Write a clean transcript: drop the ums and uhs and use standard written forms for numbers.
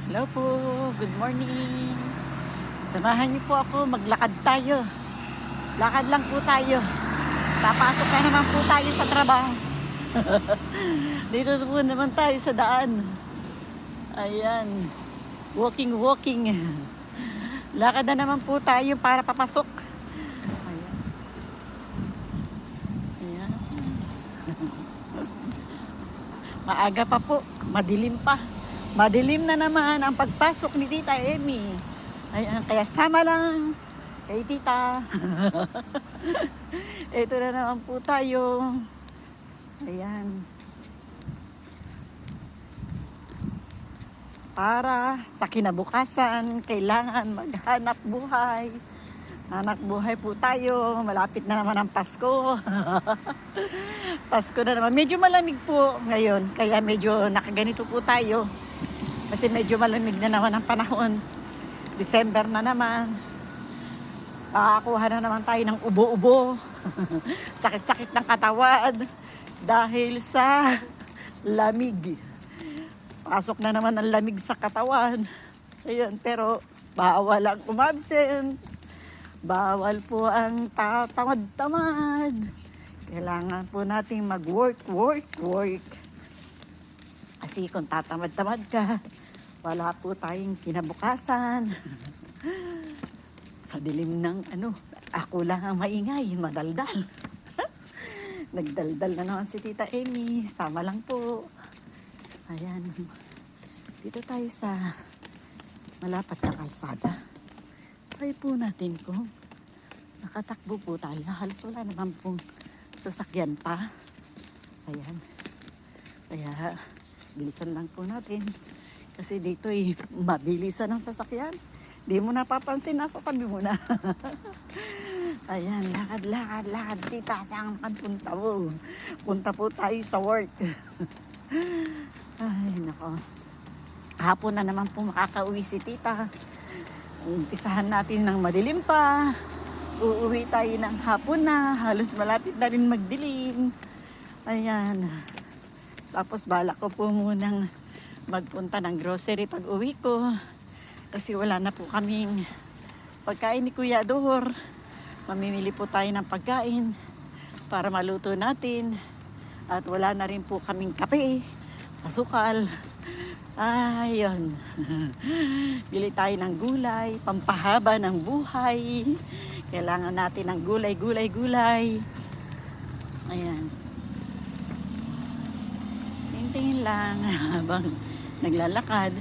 Hello po, good morning. Samahan niyo po ako, maglakad tayo. Lakad lang po tayo. Papasok na naman po tayo sa trabaho. Dito po naman tayo sa daan. Ayan. Walking. Lakad na naman po tayo para papasok. Ayan. Ayan. Maaga pa po, madilim pa. Madilim na naman ang pagpasok ni Tita Emmy. Ayan, kaya sama lang kay Tita. Ito na naman po tayo. Ayan. Para sa kinabukasan, kailangan maghanap buhay. Hanap buhay po tayo. Malapit na naman ang Pasko. Pasko na naman. Medyo malamig po ngayon. Kaya medyo nakaganito po tayo. Kasi medyo malamig na naman ang panahon. December na naman. Makakuha na naman tayo ng ubo-ubo. Sakit-sakit ng katawan. Dahil sa lamig. Pasok na naman ang lamig sa katawan. Ayun, pero bawal ang umabsent. Bawal po ang tatamad-tamad. Kailangan po nating mag-work. Kasi kung tatamad-tamad ka, wala po tayong kinabukasan. Sa dilim ng ako lang ang maingay, madaldal. Nagdaldal na naman si Tita Emmy. Sama lang po. Ayan. Dito tayo sa malapat na kalsada. Try po natin kung nakatakbo po tayo. Halos wala naman pong sasakyan pa. Ayan. Kaya bilisan lang po natin. Kasi dito mabilisan ang sasakyan. Di mo napapansin, nasa tabi mo na. Ayan, lakad. Tita, saan ka punta mo? Punta po tayo sa work. Ay, nako. Hapon na naman po makakauwi si Tita. Umpisahan natin ng madilim pa. Uuwi tayo ng hapon na. Halos malapit na rin magdilim. Ayan. Tapos balak ko po munang magpunta ng grocery pag uwi ko. Kasi wala na po kaming pagkain ni Kuya Dor. Mamimili po tayo ng pagkain para maluto natin. At wala na rin po kaming kape, asukal. Ayun. Bili tayo ng gulay, pampahaba ng buhay. Kailangan natin ng gulay. Ayan. Tingin lang habang naglalakad.